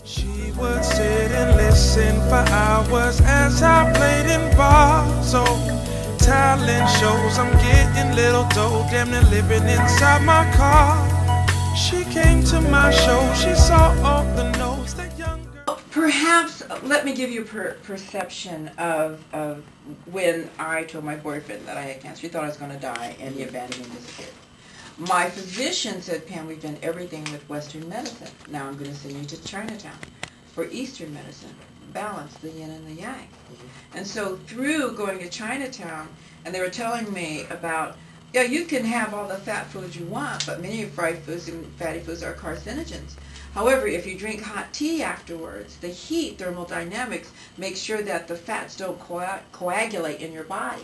She would sit and listen for hours as I played in bars. So talent shows, I'm getting little dough, damn near living inside my car. She came to my show, she saw all the notes that young girl. Perhaps, let me give you a perception of when I told my boyfriend that I had cancer. He thought I was going to die, and he abandoned me and disappeared. My physician said, Pam, we've done everything with Western medicine. Now I'm going to send you to Chinatown for Eastern medicine. Balance the yin and the yang. And so through going to Chinatown, and they were telling me about, yeah, you can have all the fat foods you want, but many fried foods and fatty foods are carcinogens. However, if you drink hot tea afterwards, the heat, thermodynamics, makes sure that the fats don't coagulate in your body.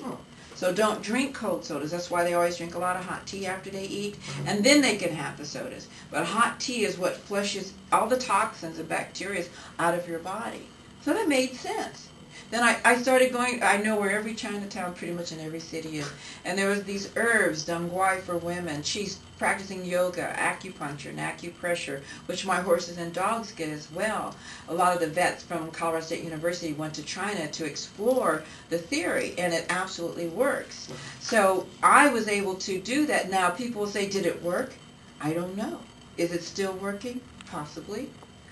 So don't drink cold sodas. That's why they always drink a lot of hot tea after they eat, and then they can have the sodas. But hot tea is what flushes all the toxins and bacteria out of your body. So that made sense. Then I started going, I know where every Chinatown pretty much in every city is. And there was these herbs, damguai for women. She's practicing yoga, acupuncture, and acupressure, which my horses and dogs get as well. A lot of the vets from Colorado State University went to China to explore the theory, and it absolutely works. So I was able to do that. Now people will say, did it work? I don't know. Is it still working? Possibly.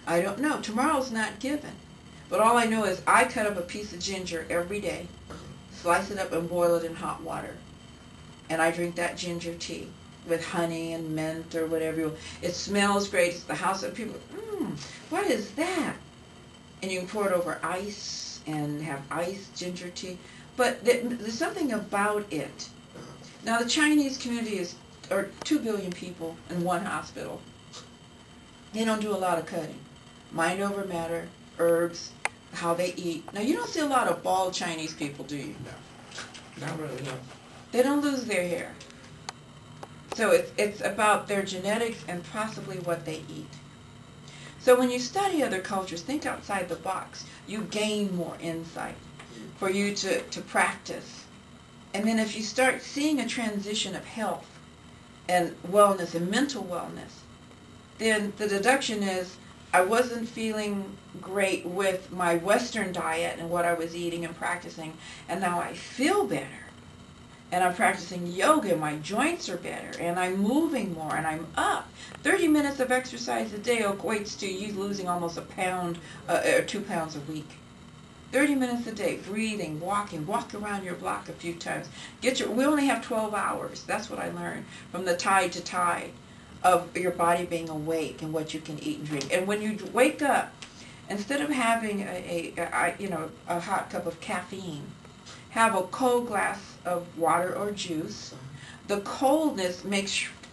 I don't know. Tomorrow's not given. But all I know is I cut up a piece of ginger every day, slice it up and boil it in hot water. And I drink that ginger tea with honey and mint or whatever. It smells great. It's the house of people, what is that? And you can pour it over ice and have iced ginger tea. But there's something about it. Now the Chinese community are 2 billion people in one hospital. They don't do a lot of cutting. Mind over matter, herbs, how they eat. Now, you don't see a lot of bald Chinese people, do you? No, not really, no. They don't lose their hair. So it's about their genetics and possibly what they eat. So when you study other cultures, think outside the box. You gain more insight for you to practice. And then if you start seeing a transition of health and wellness and mental wellness, then the deduction is, I wasn't feeling great with my Western diet and what I was eating and practicing, and now I feel better. And I'm practicing yoga, and my joints are better, and I'm moving more, and I'm up. 30 minutes of exercise a day equates to you losing almost a pound or 2 pounds a week. 30 minutes a day, breathing, walking, walk around your block a few times. We only have 12 hours. That's what I learned from the tide to tide of your body being awake and what you can eat and drink. And when you wake up, instead of having a hot cup of caffeine, have a cold glass of water or juice. The coldness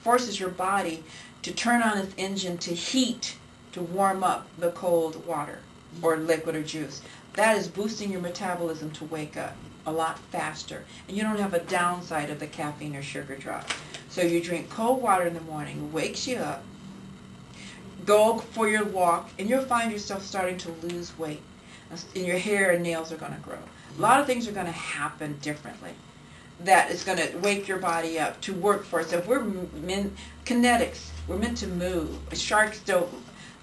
forces your body to turn on its engine to heat, to warm up the cold water or liquid or juice. That is boosting your metabolism to wake up a lot faster. And you don't have a downside of the caffeine or sugar drop. So you drink cold water in the morning, wakes you up, go for your walk, and you'll find yourself starting to lose weight. And your hair and nails are going to grow. A lot of things are going to happen differently. That is going to wake your body up to work for itself. We're kinetics. We're meant to move. Sharks don't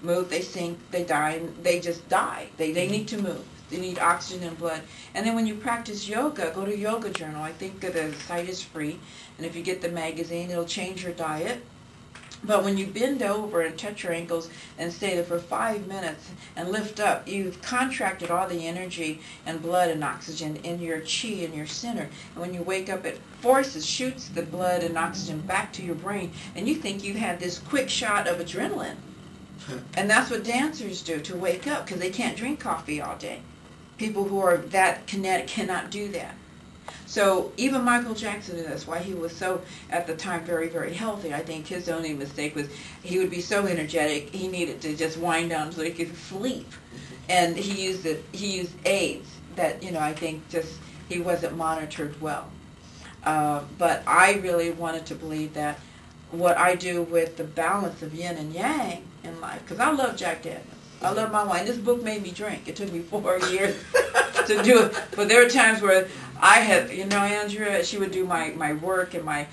move. They sink. They die. And they just die. They need to move. They need oxygen and blood. And then when you practice yoga, go to Yoga Journal. I think the site is free. And if you get the magazine, it'll change your diet. But when you bend over and touch your ankles and stay there for 5 minutes and lift up, you've contracted all the energy and blood and oxygen in your chi, in your center. And when you wake up, it shoots the blood and oxygen back to your brain. And you think you've had this quick shot of adrenaline. And that's what dancers do to wake up, because they can't drink coffee all day. People who are that kinetic cannot do that. So even Michael Jackson did this, why he was so, at the time, very, very healthy. I think his only mistake was he would be so energetic, he needed to just wind down so he could sleep. And he used aids that, I think just he wasn't monitored well. But I really wanted to believe that what I do with the balance of yin and yang in life, because I love Jack Daniels. I love my wine. This book made me drink. It took me 4 years to do it. But there were times where I had, Andrea, she would do my work and my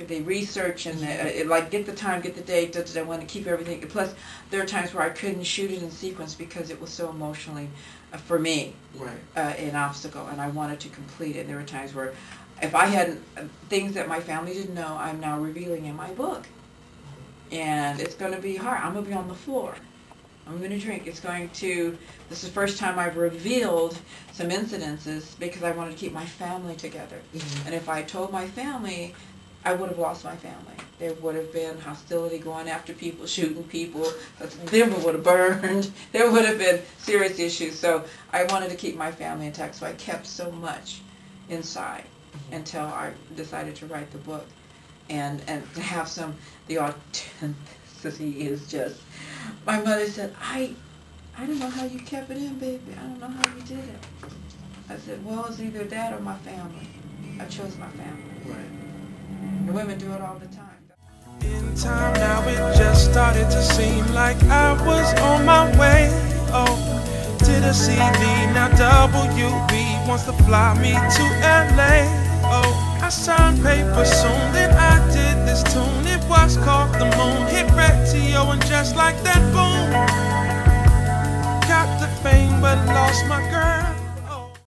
the research and like get the time, get the date, I want to keep everything. Plus, there are times where I couldn't shoot it in sequence because it was so emotionally, for me, an obstacle, and I wanted to complete it. There were times where, if I hadn't, things that my family didn't know, I'm now revealing in my book. And it's going to be hard. I'm going to be on the floor. I'm going to drink. This is the first time I've revealed some incidences because I wanted to keep my family together. And if I told my family, I would have lost my family. There would have been hostility, going after people, shooting people. Denver would have burned. There would have been serious issues. So I wanted to keep my family intact. So I kept so much inside until I decided to write the book. And to have the authenticity is just, my mother said, I don't know how you kept it in, baby. I don't know how you did it. I said, well, it's either that or my family. I chose my family. The women do it all the time. In time now it just started to seem like I was on my way. Oh, to the CD, now WB wants to fly me to LA. Oh, I signed papers soon, then I did this tune. It was called The Moon, hit radio, and just like that, boom, got the fame but lost my girl.